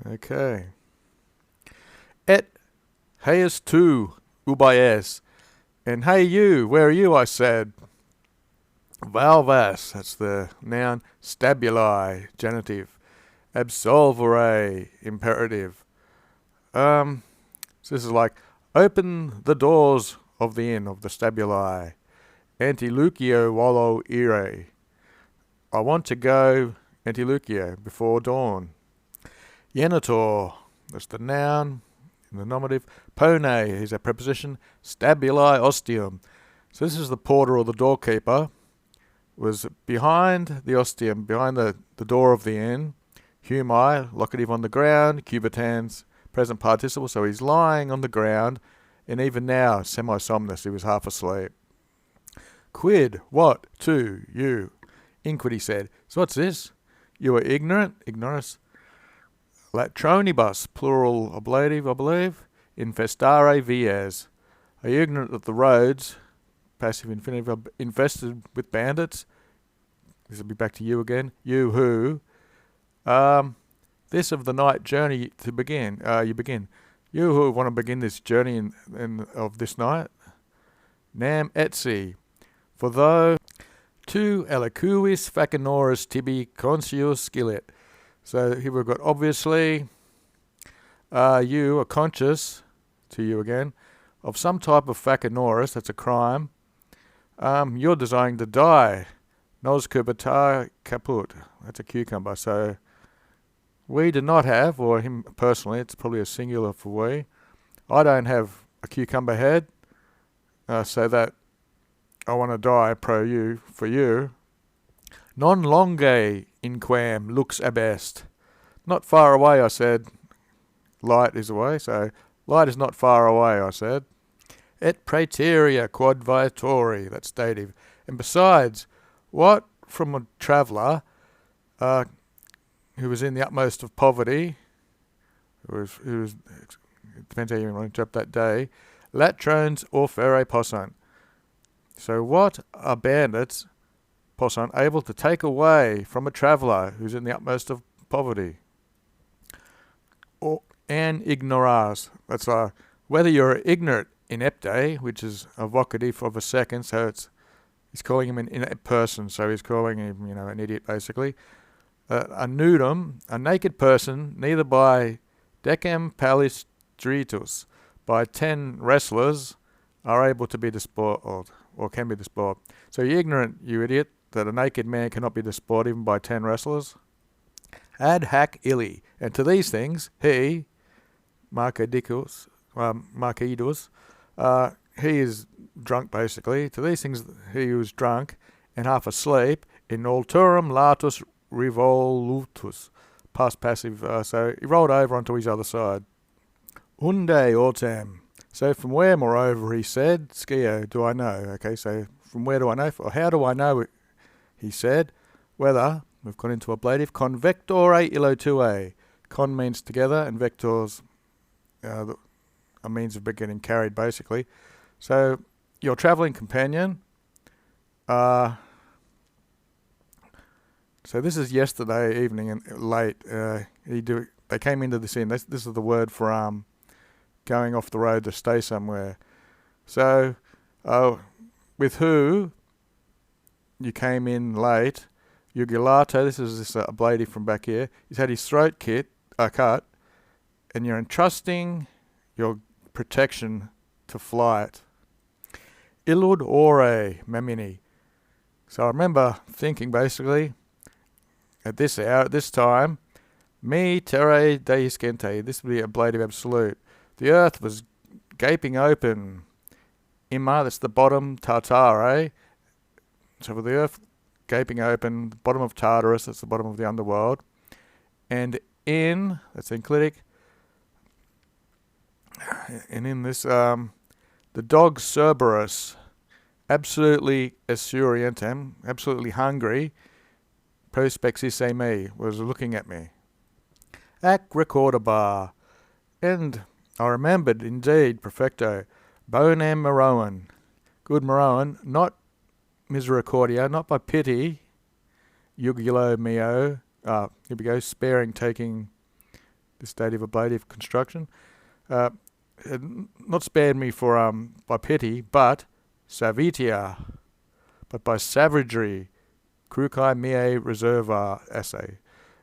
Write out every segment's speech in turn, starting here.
Okay. Et heius tu, ubies. And hey you, where are you, I said. Valvas, that's the noun. Stabuli, genitive. Absolvere, imperative. So this is like, open the doors of the inn, of the stabuli. Antilucio wallo ire. I want to go antilucio, before dawn. Genitor, that's the noun. In the nominative, pone is a preposition. Stabuli ostium. So this is the porter or the doorkeeper. Was behind the ostium, behind the door of the inn. Humai, locative on the ground. Cubitans, present participle. So he's lying on the ground. And even now, semi-somnus, he was half asleep. Quid, what, to, you. Inquid, he said. So what's this? You are ignorant, ignorus. Latronibus, plural ablative, I believe. Infestare vias. Are you ignorant that the roads, passive infinitive, are infested with bandits? This will be back to you again. You who? This of the night journey to begin. You begin. You who want to begin this journey of this night. Nam etsi. For though tu alicuis facinoris tibi conscius scilet. So here we've got obviously you are conscious, to you again, of some type of facinoris, that's a crime. You're desiring to die. Nos cubitar caput, that's a cucumber. So we do not have, or him personally, it's probably a singular for we. I don't have a cucumber head, so that I want to die for you. Non longe inquam lux abest. Not far away, I said. Light is away, so light is not far away, I said. Et praeterea quod viatori, that's dative. And besides, what from a traveller who was in the utmost of poverty, who was it depends how you want to interpret that day, latrones or ferre possant. So what are bandits, possant, able to take away from a traveller who's in the utmost of poverty? Or an ignoras, that's whether you're ignorant inepte, which is a vocative of a second, so he's calling him an inept person, so he's calling him, an idiot basically. A nudum, a naked person, neither by decem palistritus, by 10 wrestlers, are able to be despoiled, or can be despoiled. So you're ignorant, you idiot, that a naked man cannot be despoiled even by 10 wrestlers. Ad hac illi, and to these things, he, Marcedicus, he is drunk basically. To these things he was drunk and half asleep. In alterum latus revolutus, past passive, so he rolled over onto his other side. Unde autem. So from where, moreover, he said, Scio, do I know? Okay, so from where do I know? Or how do I know, he said, whether, we've gone into ablative, convectore illo tue. Con means together, and vectors a means of getting carried, basically. So your travelling companion, so this is yesterday evening and late. They came into this inn. This is the word for going off the road to stay somewhere. So with who you came in late, Ugulato, this is this ablative from back here, he's had his throat cut, and you're entrusting your protection to flight. Illud ore memini. So I remember thinking basically, at this hour, at this time, me terre deiscente, this would be ablative absolute. The earth was gaping open. Imma, that's the bottom, tartare. So with the earth gaping open, the bottom of Tartarus, that's the bottom of the underworld. And in, that's enclitic, and in this, the dog Cerberus, absolutely esurientem, absolutely hungry, prospexisse me, was looking at me. Ac recordabar, and I remembered indeed, perfecto, bonam Meroan, good Meroan, not misericordia, not by pity, jugulo meo, here we go, sparing, taking this dative ablative construction. Had not spared me for by pity, but savitia, but by savagery, crucae mea reserva esse.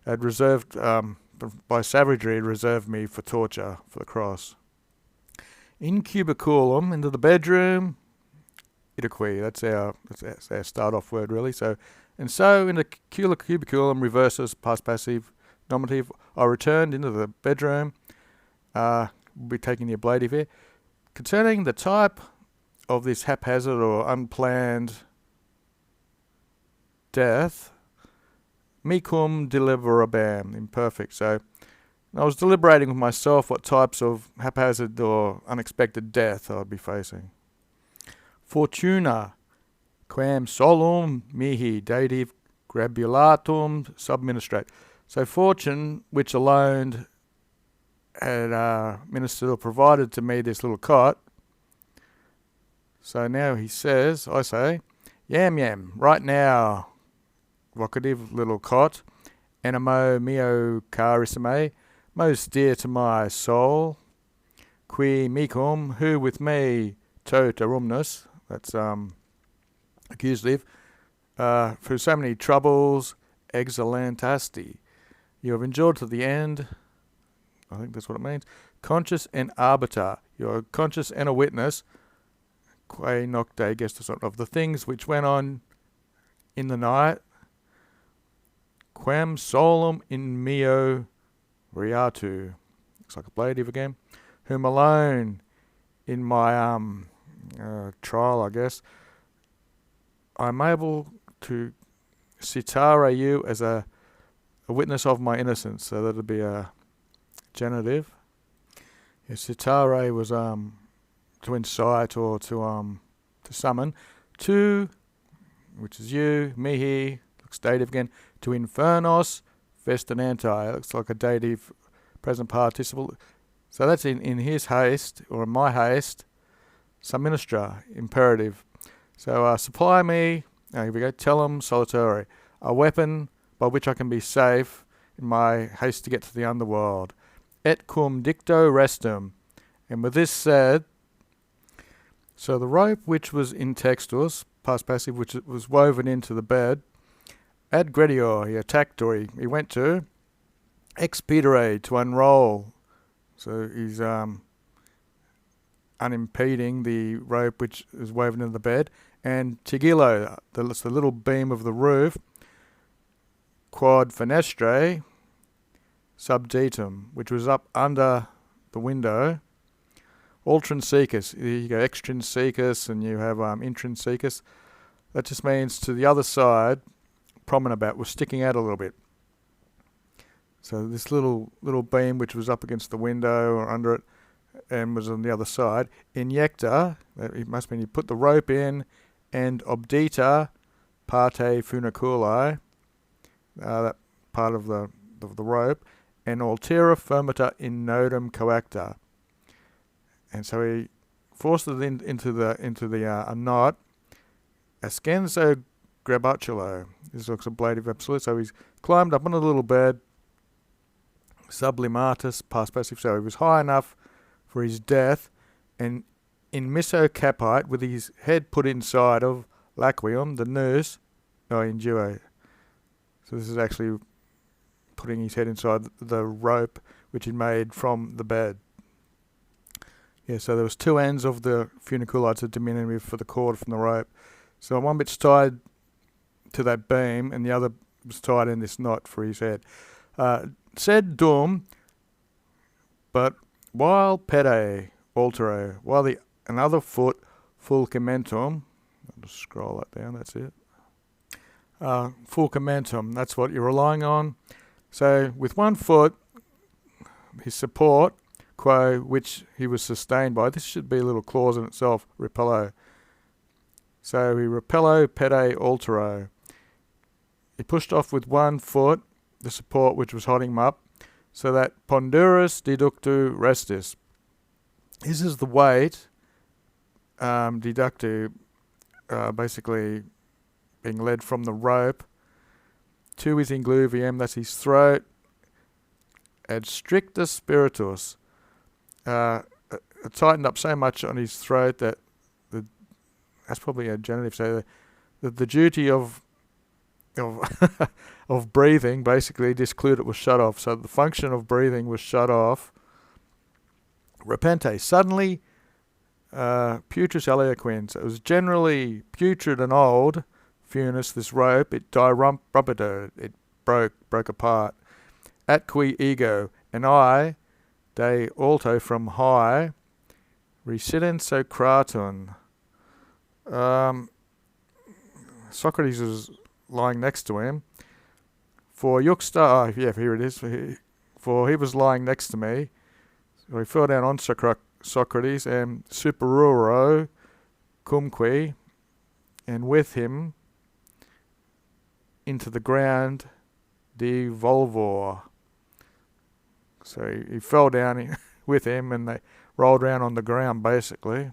Had reserved by savagery, it reserved me for torture, for the cross. In cubiculum, into the bedroom, idaque. That's our start-off word, really. So in the cubiculum, reverses past passive nominative. I returned into the bedroom. We'll be taking the ablative here. Concerning the type of this haphazard or unplanned death, mecum deliberabam, imperfect. So I was deliberating with myself what types of haphazard or unexpected death I would be facing. Fortuna, quam solum mihi dative grabulatum subministrate. So fortune, which alone had ministered or provided to me this little cot. So now he says, I say, yam, right now, vocative little cot, animo meo carissime, most dear to my soul, qui mecum, who with me, tot arumnus, that's accusative, through so many troubles, exalentasti, you have endured to the end. I think that's what it means. Conscious and arbiter, you're conscious and a witness, quae nocte gestus, of the things which went on in the night, quam solum in meo riatu, looks like a ablative again, whom alone in my trial, I guess, I'm able to citare you as a witness of my innocence. So that would be a genitive. Yeah, citare was to incite or to summon. To, which is you, mihi, looks dative again, to infernos festinanti, looks like a dative present participle. So that's in his haste, or in my haste, subministra, imperative. So supply me, here we go, tellum solitari, a weapon by which I can be safe in my haste to get to the underworld. Et cum dicto restum. And with this said, so the rope which was in textus, past passive, which was woven into the bed, ad gredior, he attacked, or he went to, expedere, to unroll. So he's unimpeding the rope which is woven in the bed, and tigilo, the little beam of the roof, quad fenestre, subdetum, which was up under the window, ultrinsecus, you go extrinsecus and you have intrinsecus. That just means to the other side, prominabat, was sticking out a little bit. So this little beam which was up against the window or under it and was on the other side, injecta, it must mean you put the rope in, and obdita parte funiculi, that part of the rope, and altera fermata in nodum coacta. And so he forced it into the knot. Ascenso grabutulo. This looks ablative absolute. So he's climbed up on a little bed. Sublimatus past passive. So he was high enough for his death, and in miso capite, with his head put inside of laquium, the noose, in duo. So this is actually putting his head inside the rope which he made from the bed. Yeah, so there was two ends of the funiculi, it's a diminutive for the cord from the rope. So one bit's tied to that beam and the other was tied in this knot for his head. Sed dum, but while pede altero, while another foot fulcimentum, I'll just scroll that down, that's it. Fulcimentum, that's what you're relying on. So with one foot, his support, quo, which he was sustained by, this should be a little clause in itself, repello. So he repello pede altero. He pushed off with one foot, the support which was holding him up, so that ponderus deductu restis. This is the weight, deductu, basically being led from the rope to his ingluvium, that's his throat, ad strictus spiritus. It tightened up so much on his throat that that's probably a genitive, so that the duty of of breathing, basically, discluded, was shut off. So the function of breathing was shut off. Repente, suddenly, putris eloquens. It was generally putrid and old. Funis, this rope, it dirumpido, it broke apart. Atqui ego, and I, de alto, from high, resident Socraton. Socrates was lying next to him. For Yuxta, here it is. For he was lying next to me. So he fell down on Socrates, and superuro cumque, and with him into the ground devolvor. So he fell down with him, and they rolled around on the ground, basically.